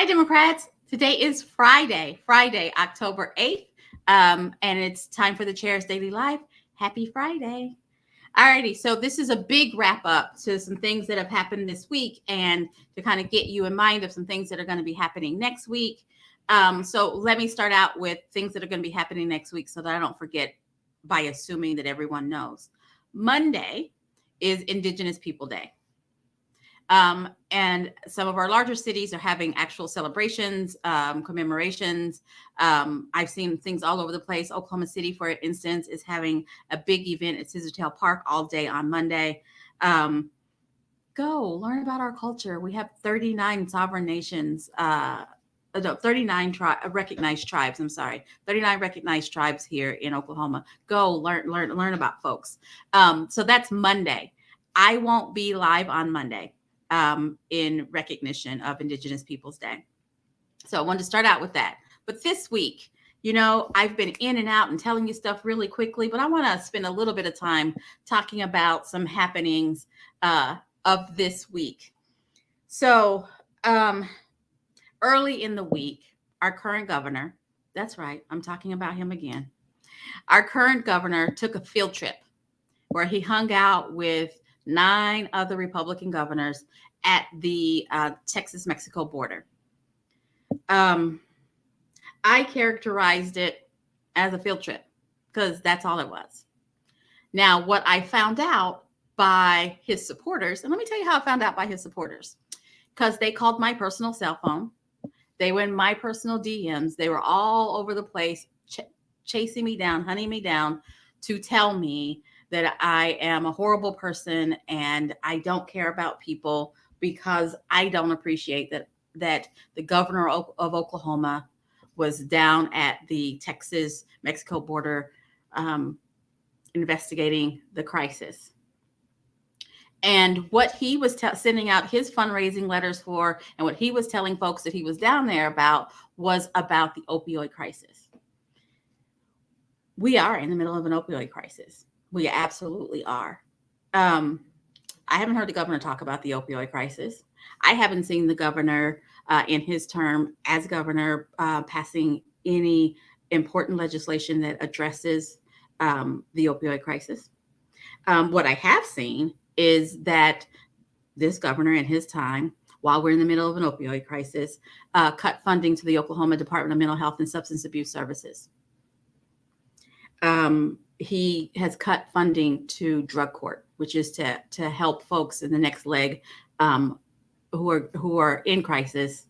Hi, Democrats. Today is Friday, October 8th, and it's time for the Chair's Daily Life. Happy Friday. Alrighty, so this is a big wrap up to some things that have happened this week and to kind of get you in mind of some things that are going to be happening next week. So let me start out with things that are going to be happening next week so that I don't forget by assuming that everyone knows. Monday is Indigenous People Day. And some of our larger cities are having actual celebrations, commemorations. I've seen things all over the place. Oklahoma City, for instance, is having a big event at Scissortail Park all day on Monday. Go learn about our culture. We have 39 sovereign nations, 39 recognized tribes. 39 recognized tribes here in Oklahoma. Go learn about folks. So that's Monday. I won't be live on Monday. In recognition of Indigenous Peoples Day. So I wanted to start out with that. But this week, I've been in and out and telling you stuff really quickly, but I want to spend a little bit of time talking about some happenings of this week. So early in the week, our current governor, that's right, I'm talking about him again. Our current governor took a field trip where he hung out with 9 other Republican governors at the Texas-Mexico border. I characterized it as a field trip because that's all it was. Now, what I found out by his supporters, and let me tell you how I found out by his supporters, because they called my personal cell phone. They were in my personal DMs. They were all over the place, chasing me down, hunting me down to tell me that I am a horrible person and I don't care about people because I don't appreciate that the governor of Oklahoma was down at the Texas-Mexico border investigating the crisis. And what he was sending out his fundraising letters for and what he was telling folks that he was down there about was about the opioid crisis. We are in the middle of an opioid crisis. We absolutely are. I haven't heard the governor talk about the opioid crisis. I haven't seen the governor in his term as governor passing any important legislation that addresses the opioid crisis. What I have seen is that this governor in his time, while we're in the middle of an opioid crisis, cut funding to the Oklahoma Department of Mental Health and Substance Abuse Services. He has cut funding to drug court, which is to help folks in the next leg who are in crisis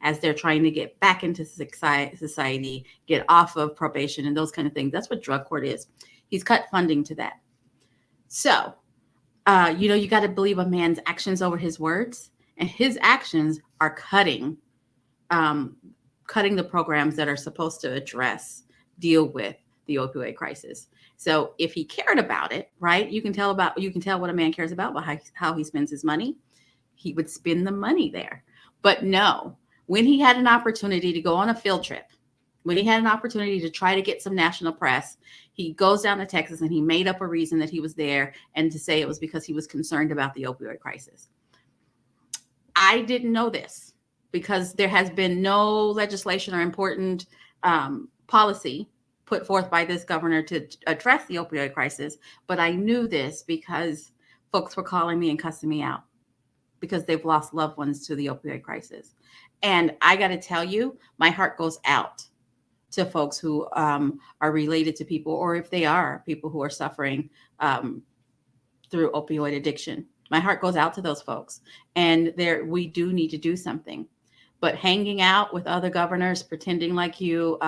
as they're trying to get back into society, get off of probation and those kind of things. That's what drug court is. He's cut funding to that. So, you got to believe a man's actions over his words, and his actions are cutting the programs that are supposed to deal with the opioid crisis. So if he cared about it, right, you can tell what a man cares about by how he spends his money. He would spend the money there. But no, when he had an opportunity to go on a field trip, when he had an opportunity to try to get some national press, he goes down to Texas and he made up a reason that he was there and to say it was because he was concerned about the opioid crisis. I didn't know this because there has been no legislation or important policy put forth by this governor to address the opioid crisis. But I knew this because folks were calling me and cussing me out because they've lost loved ones to the opioid crisis. And I got to tell you, my heart goes out to folks who are related to people, or if they are people who are suffering through opioid addiction. My heart goes out to those folks. And we do need to do something. But hanging out with other governors, pretending like you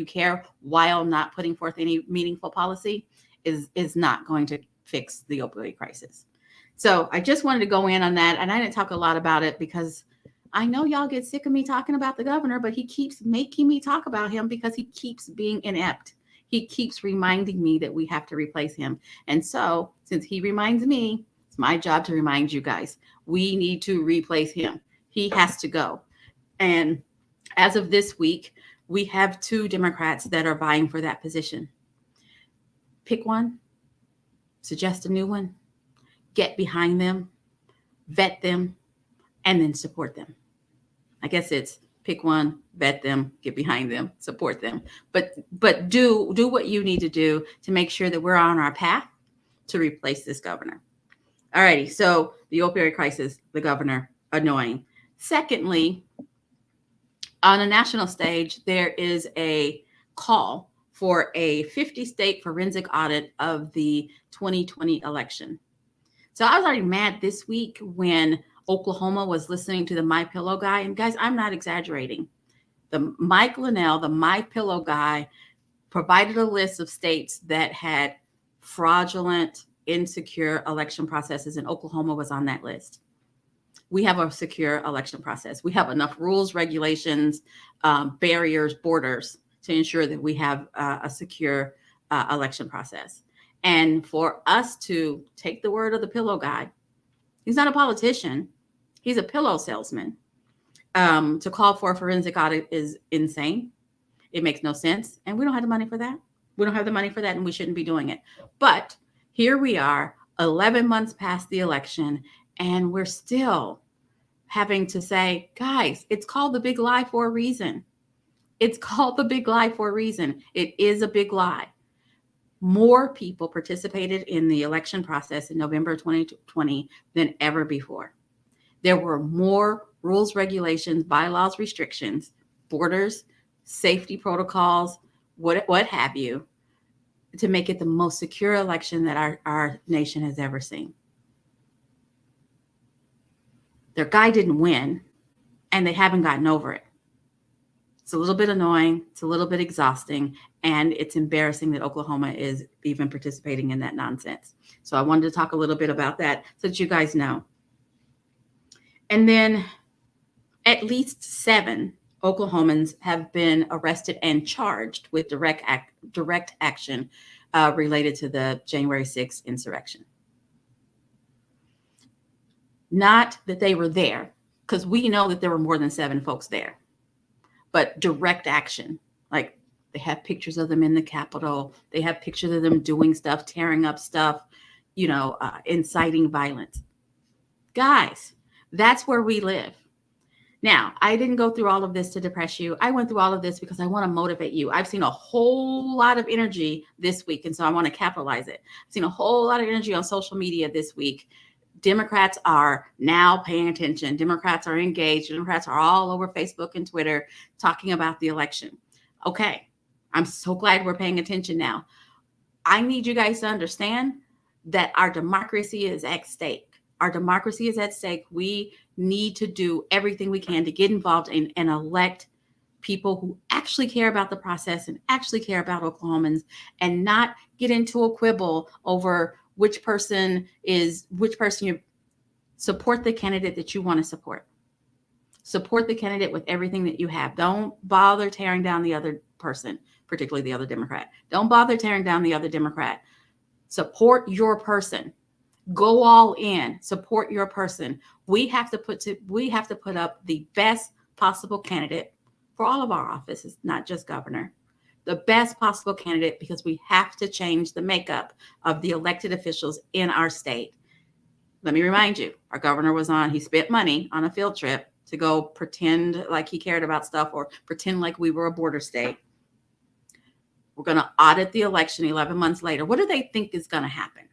care while not putting forth any meaningful policy is not going to fix the opioid crisis. So I just wanted to go in on that. And I didn't talk a lot about it because I know y'all get sick of me talking about the governor, but he keeps making me talk about him because he keeps being inept. He keeps reminding me that we have to replace him. And so since he reminds me, it's my job to remind you guys, we need to replace him. He has to go. And as of this week, we have 2 Democrats that are vying for that position. Pick one, suggest a new one, get behind them, vet them, and then support them. I guess it's pick one, vet them, get behind them, support them. But do what you need to do to make sure that we're on our path to replace this governor. Alrighty, so the opioid crisis, the governor, annoying. Secondly, on a national stage, there is a call for a 50-state forensic audit of the 2020 election. So I was already mad this week when Oklahoma was listening to the My Pillow guy. And guys, I'm not exaggerating. The Mike Linnell, the My Pillow guy, provided a list of states that had fraudulent, insecure election processes, and Oklahoma was on that list. We have a secure election process. We have enough rules, regulations, barriers, borders to ensure that we have a secure election process. And for us to take the word of the pillow guy, he's not a politician, he's a pillow salesman. To call for a forensic audit is insane. It makes no sense. And we don't have the money for that. We don't have the money for that, and we shouldn't be doing it. But here we are, 11 months past the election, and we're still having to say, guys, it's called the big lie for a reason. It's called the big lie for a reason. It is a big lie. More people participated in the election process in November 2020 than ever before. There were more rules, regulations, bylaws, restrictions, borders, safety protocols, what have you, to make it the most secure election that our nation has ever seen. Their guy didn't win, and they haven't gotten over it. It's a little bit annoying. It's a little bit exhausting, and it's embarrassing that Oklahoma is even participating in that nonsense. So I wanted to talk a little bit about that so that you guys know. And then at least 7 Oklahomans have been arrested and charged with direct action related to the January 6th insurrection. Not that they were there, because we know that there were more than 7 folks there, but direct action. Like, they have pictures of them in the Capitol. They have pictures of them doing stuff, tearing up stuff, inciting violence. Guys, that's where we live. Now, I didn't go through all of this to depress you. I went through all of this because I want to motivate you. I've seen a whole lot of energy this week, and so I want to capitalize it. I've seen a whole lot of energy on social media this week. Democrats are now paying attention. Democrats are engaged. Democrats are all over Facebook and Twitter talking about the election. Okay, I'm so glad we're paying attention now. I need you guys to understand that our democracy is at stake. Our democracy is at stake. We need to do everything we can to get involved and elect people who actually care about the process and actually care about Oklahomans, and not get into a quibble over which person you support. The candidate that you want to support. Support the candidate with everything that you have. Don't bother tearing down the other person, particularly the other Democrat. Don't bother tearing down the other Democrat. Support your person. Go all in. Support your person. We have to put up the best possible candidate for all of our offices, not just governor. The best possible candidate, because we have to change the makeup of the elected officials in our state. Let me remind you, our governor he spent money on a field trip to go pretend like he cared about stuff, or pretend like we were a border state. We're going to audit the election 11 months later. What do they think is going to happen?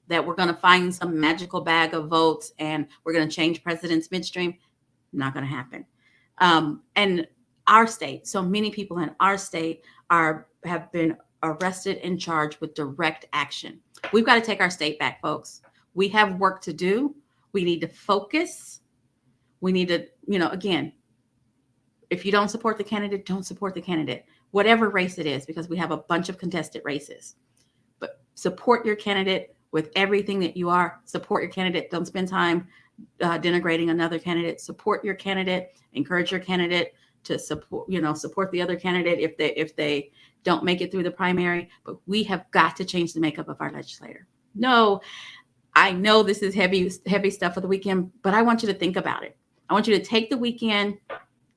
That we're going to find some magical bag of votes and we're going to change presidents midstream? Not going to happen. And our state, so many people in our state have been arrested and charged with direct action. We've got to take our state back, folks. We have work to do. We need to focus. We need to, again, if you don't support the candidate, don't support the candidate, whatever race it is, because we have a bunch of contested races. But support your candidate with everything that you are. Support your candidate. Don't spend time denigrating another candidate. Support your candidate. Encourage your candidate to support the other candidate if they don't make it through the primary. But we have got to change the makeup of our legislature. No, I know this is heavy stuff for the weekend, but I want you to think about it. I want you to take the weekend,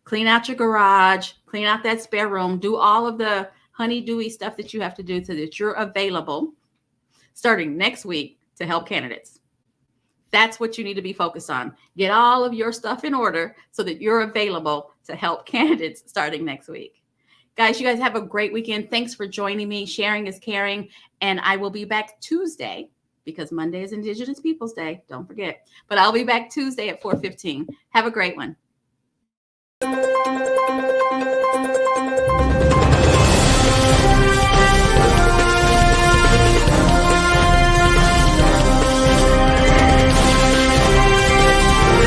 clean out your garage, clean out that spare room, do all of the honey-dewy stuff that you have to do so that you're available starting next week to help candidates. That's what you need to be focused on. Get all of your stuff in order so that you're available to help candidates starting next week. Guys, you guys have a great weekend. Thanks for joining me. Sharing is caring. And I will be back Tuesday because Monday is Indigenous Peoples Day. Don't forget. But I'll be back Tuesday at 4:15. Have a great one.